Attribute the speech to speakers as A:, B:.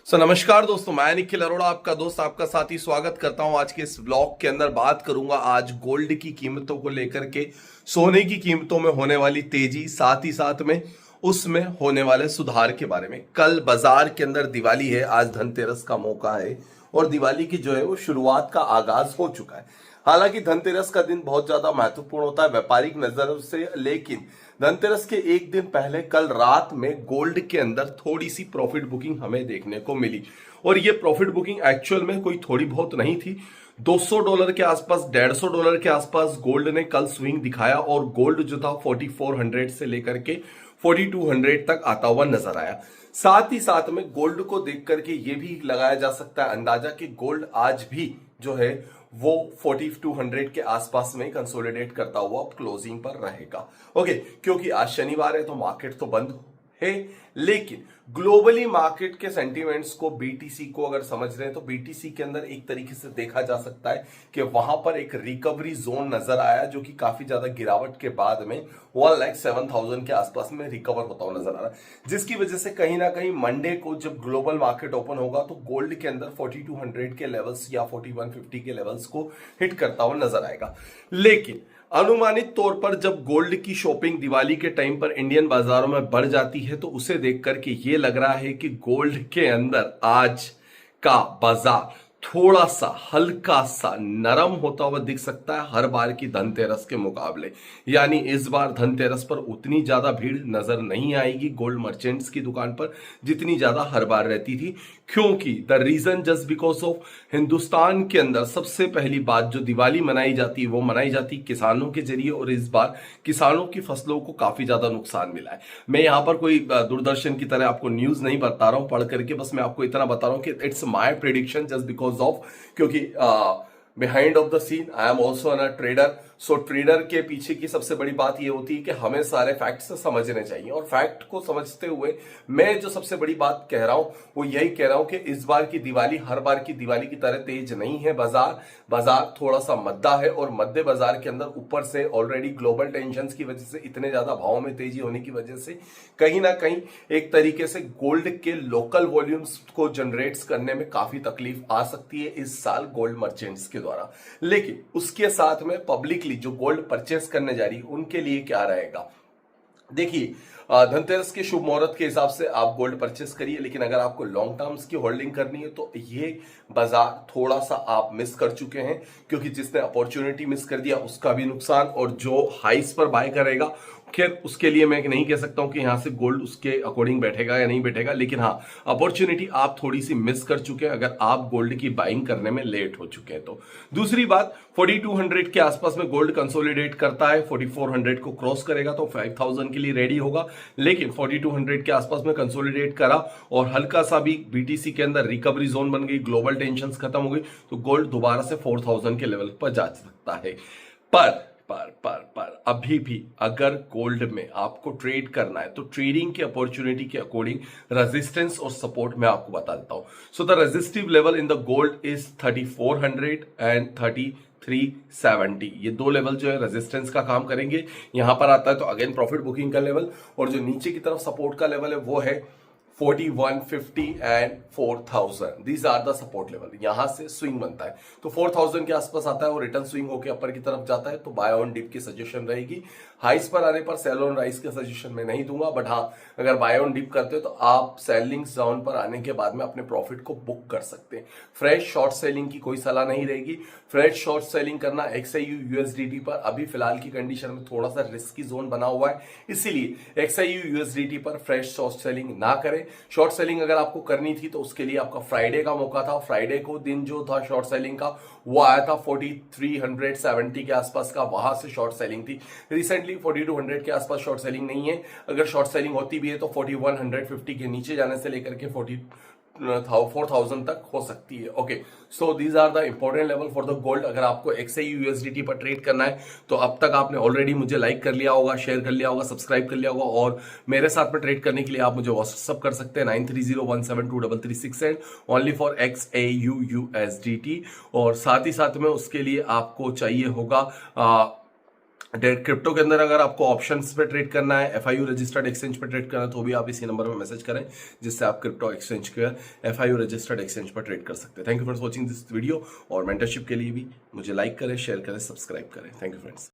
A: नमस्कार दोस्तों, मैं निखिल अरोड़ा आपका दोस्त आपका साथी स्वागत करता हूं। आज के इस ब्लॉग के अंदर बात करूंगा आज गोल्ड की कीमतों को लेकर के, सोने की कीमतों में होने वाली तेजी, साथ ही साथ में उसमें होने वाले सुधार के बारे में। कल बाजार के अंदर दिवाली है, आज धनतेरस का मौका है और दिवाली की जो है वो शुरुआत का आगाज हो चुका है। हालांकि धनतेरस का दिन बहुत ज्यादा महत्वपूर्ण होता है व्यापारिक नजर से, लेकिन धनतेरस के एक दिन पहले कल रात में गोल्ड के अंदर थोड़ी सी प्रॉफिट बुकिंग हमें देखने को मिली। और ये प्रॉफिट बुकिंग एक्चुअल में कोई थोड़ी बहुत नहीं थी। $200 के आसपास, $150 के आसपास गोल्ड ने कल स्विंग दिखाया और गोल्ड जो था 4400 से लेकर के 4200 तक आता हुआ नजर आया। साथ ही साथ में गोल्ड को देख करके ये भी लगाया जा सकता है अंदाजा कि गोल्ड आज भी जो है वो 4200 के आसपास में कंसोलिडेट करता हुआ क्लोजिंग पर रहेगा। ओके, क्योंकि आज शनिवार है तो मार्केट तो बंद है, लेकिन ग्लोबली मार्केट के सेंटीमेंट्स को, बीटीसी को अगर समझ रहे हैं तो बीटीसी के अंदर एक तरीके से देखा जा सकता है कि वहां पर एक रिकवरी जोन नजर आया, जो कि काफी ज्यादा गिरावट के बाद में 1,07,000 के आसपास में रिकवर होता हुआ नजर आ रहा है, जिसकी वजह से कहीं ना कहीं मंडे को जब ग्लोबल मार्केट ओपन होगा तो गोल्ड के अंदर 4200 के लेवल्स या 4150 के लेवल्स को हिट करता हुआ नजर आएगा। लेकिन अनुमानित तौर पर जब गोल्ड की शॉपिंग दिवाली के टाइम पर इंडियन बाजारों में बढ़ जाती है तो उसे देख करके ये लग रहा है कि गोल्ड के अंदर आज का बाजार थोड़ा सा हल्का सा नरम होता हुआ दिख सकता है हर बार की धनतेरस के मुकाबले। यानी इस बार धनतेरस पर उतनी ज्यादा भीड़ नजर नहीं आएगी गोल्ड मर्चेंट्स की दुकान पर जितनी ज्यादा हर बार रहती थी, क्योंकि the reason just because of Hindustan के अंदर सबसे पहली बात जो दिवाली मनाई जाती है वो मनाई जाती किसानों के जरिए, और इस बार किसानों की फसलों को काफी ज्यादा नुकसान मिला है। मैं यहाँ पर कोई दूरदर्शन की तरह आपको न्यूज नहीं बता रहा हूं पढ़ करके, बस मैं आपको इतना बता रहा हूं कि it's my prediction just because of, क्योंकि behind of the scene I am also an a trader. So trader के पीछे की सबसे बड़ी बात यह होती है कि हमें सारे फैक्ट्स समझने चाहिए, और फैक्ट को समझते हुए मैं जो सबसे बड़ी बात कह रहा हूं वो यही कह रहा हूं कि इस बार की दिवाली हर बार की दिवाली की तरह तेज नहीं है। बाजार थोड़ा सा मद्दा है, और मद्दे बाजार के अंदर ऊपर से ऑलरेडी ग्लोबल टेंशंस की वजह से, इतने ज्यादा भावों में तेजी होने की वजह से कहीं ना कहीं एक तरीके से गोल्ड के लोकल वॉल्यूम्स को जनरेट्स करने में काफी तकलीफ आ सकती है इस साल गोल्ड मर्चेंट्स के द्वारा। लेकिन उसके साथ में पब्लिकली जो गोल्ड परचेस करने जा रही है उनके लिए क्या रहेगा? देखिए, धनतेरस के शुभ मुहूर्त के हिसाब से आप गोल्ड परचेस करिए, लेकिन अगर आपको लॉन्ग टर्म्स की होल्डिंग करनी है तो ये बाजार थोड़ा सा आप मिस कर चुके हैं, क्योंकि जिसने अपॉर्चुनिटी मिस कर दिया उसका भी नुकसान, और जो हाइस पर बाय करेगा खैर उसके लिए मैं नहीं कह सकता हूं कि यहां से गोल्ड उसके अकॉर्डिंग बैठेगा या नहीं बैठेगा, लेकिन हाँ, अपॉर्चुनिटी आप थोड़ी सी मिस कर चुके हैं अगर आप गोल्ड की बाइंग करने में लेट हो चुके हैं तो। दूसरी बात, 4200 के आसपास में गोल्ड कंसोलिडेट करता है, 4400 को क्रॉस करेगा तो 5000 के लिए रेडी होगा, लेकिन 4200 के आसपास में कंसोलिडेट करा और हल्का सा भी बीटीसी के अंदर रिकवरी जोन बन गई, ग्लोबल टेंशन खत्म हो गई, तो गोल्ड दोबारा से 4000 के लेवल पर जा सकता है। पर अभी भी अगर गोल्ड में आपको ट्रेड करना है तो ट्रेडिंग की अपॉर्चुनिटी के अकॉर्डिंग रेजिस्टेंस और सपोर्ट मैं आपको बता देता हूं। So the resistive level in the gold is 3400 and 3370। ये दो लेवल जो है रेजिस्टेंस का काम करेंगे। यहां पर आता है तो अगेन प्रॉफिट बुकिंग का लेवल, और जो नीचे की तरफ सपोर्ट का लेवल है वो है 4150 and 4000। These are the support level. यहां से स्विंग बनता है तो 4000 के आसपास आता है और रिटर्न स्विंग होकर अपर की तरफ जाता है तो बाय ऑन डिप की सजेशन रहेगी। हाइस पर आने पर सेल ऑन राइस के सजेशन में नहीं दूंगा, बट हाँ, अगर बाय ऑन डिप करते हो तो आप सेलिंग जोन पर आने के बाद में अपने प्रॉफिट को बुक कर सकते हैं। फ्रेश शॉर्ट सेलिंग की कोई सलाह नहीं रहेगी। फ्रेश शॉर्ट सेलिंग करना XIU USDT पर अभी फिलहाल की कंडीशन में थोड़ा सा रिस्की जोन बना हुआ है, इसीलिए XIU USDT पर फ्रेश शॉर्ट सेलिंग ना करें। शॉर्ट सेलिंग अगर आपको करनी थी तो उसके लिए आपका फ्राइडे का मौका था। फ्राइडे को दिन जो था शॉर्ट सेलिंग का वो आया था 4370 के आसपास का, वहां से शॉर्ट सेलिंग थी। रिसेंटली 4200 के आसपास शॉर्ट सेलिंग नहीं है। अगर शॉर्ट सेलिंग होती भी है तो 4150 के नीचे जाने से लेकर के 4000 तक हो सकती है। Okay, so these are the important level for the gold. अगर आपको XIU USDT पर ट्रेड करना है तो अब तक आपने ऑलरेडी मुझे लाइक कर लिया होगा, शेयर कर लिया होगा, सब्सक्राइब कर लिया होगा, और मेरे साथ में ट्रेड करने के लिए आप मुझे व्हाट्सएप कर सकते हैं 9301723368 and only for XIU USDT। और साथ ही साथ में उसके लिए आपको चाहिए होगा क्रिप्टो के अंदर अगर आपको ऑप्शंस पे ट्रेड करना है, एफआईयू रजिस्टर्ड एक्सचेंज पे ट्रेड करना है, तो भी आप इसी नंबर में मैसेज करें, जिससे आप क्रिप्टो एक्सचेंज के एफआईयू रजिस्टर्ड एक्सचेंज पर ट्रेड कर सकते हैं। Thank you for watching this video, और मेंटरशिप के लिए भी मुझे लाइक करें, शेयर करें, सब्सक्राइब करें। Thank you friends.